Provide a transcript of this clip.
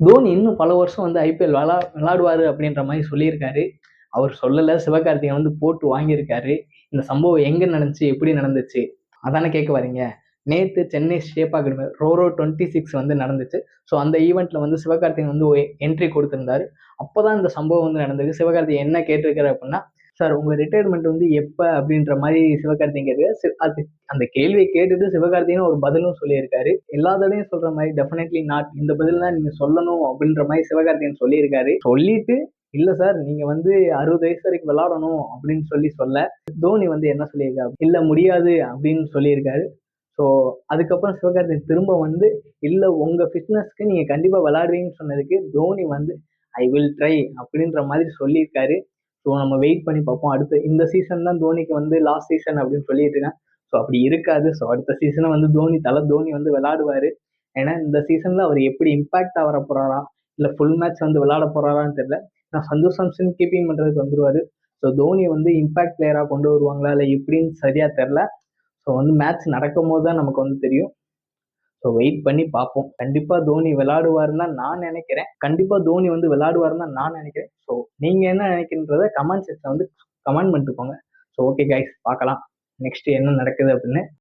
தோனி இன்னும் பல வருஷம் வந்து ஐபிஎல் விளையாடுவாரு அப்படின்ற மாதிரி சொல்லியிருக்காரு. அவர் சொல்லல, சிவகார்த்திகேயன் வந்து போட்டு வாங்கியிருக்காரு. இந்த சம்பவம் எங்க நடந்துச்சு, எப்படி நடந்துச்சு அதானே கேட்க வரீங்க. நேத்து சென்னை ஷேப் அகாடமி ரோரோ 26 வந்து நடந்துச்சு. ஸோ அந்த ஈவெண்ட்ல வந்து சிவகார்த்திகேயன் வந்து என்ட்ரி கொடுத்திருந்தாரு. அப்போதான் இந்த சம்பவம் வந்து நடந்திருக்கு. சிவகார்த்திகேயன் என்ன கேட்டிருக்காரு அப்படின்னா, சார் உங்க ரிட்டையர்மெண்ட் வந்து எப்ப அப்படின்ற மாதிரி சிவகார்த்திகேயன் கேட்கிறாரு. அது அந்த கேள்வியை கேட்டுட்டு சிவகார்த்திகேயன் ஒரு பதிலும் சொல்லியிருக்காரு. எல்லா தடையும் சொல்ற மாதிரி டெஃபினெட்லி நாட், இந்த பதில் தான் நீங்க சொல்லணும் அப்படின்ற மாதிரி சிவகார்த்திகேயன் சொல்லியிருக்காரு. சொல்லிட்டு இல்ல சார் நீங்க வந்து 60 வயசு வரைக்கும் விளையாடணும் அப்படின்னு சொல்ல தோனி வந்து என்ன சொல்லியிருக்காரு, இல்ல முடியாது அப்படின்னு சொல்லியிருக்காரு. ஸோ அதுக்கப்புறம் சிவகார்த்திகேயன் திரும்ப வந்து இல்ல உங்க ஃபிட்னஸ்க்கு நீங்க கண்டிப்பா விளையாடுவீங்கன்னு சொன்னதுக்கு தோனி வந்து ஐ வில் ட்ரை அப்படின்ற மாதிரி சொல்லியிருக்காரு. ஸோ நம்ம வெயிட் பண்ணி பார்ப்போம். அடுத்து இந்த சீசன் தான் தோனிக்கு வந்து லாஸ்ட் சீசன் அப்படின்னு சொல்லிட்டு இருக்கேன். ஸோ அப்படி இருக்காது. ஸோ அடுத்த சீசனை வந்து தோனி வந்து விளையாடுவாரு. ஏன்னா இந்த சீசன்ல அவர் எப்படி இம்பாக்ட் ஆகிற போறாரா, இல்ல ஃபுல் மேட்ச் வந்து விளையாட போறாரான்னு தெரியல. நான் சஞ்சு சாம்சன் கீப்பிங் பண்றதுக்கு வந்துருவாரு. ஸோ தோனி வந்து இம்பாக்ட் பிளேயரா கொண்டு வருவாங்களா இல்லை எப்படின்னு சரியா தெரியல. ஸோ வந்து மேட்ச் நடக்கும் போது தான் நமக்கு வந்து தெரியும். ஸோ வெயிட் பண்ணி பார்ப்போம். கண்டிப்பா தோனி விளையாடுவாருன்னு தான் நான் நினைக்கிறேன். கண்டிப்பா தோனி வந்து விளையாடுவாருன்னு தான் நான் நினைக்கிறேன். ஸோ நீங்க என்ன நினைக்கிறன்றத கமெண்ட் செக்ஷன் வந்து கமெண்ட் பண்ணிட்டு போங்க. ஸோ ஓகே கைஸ், பார்க்கலாம் நெக்ஸ்ட் என்ன நடக்குது அப்படின்னு.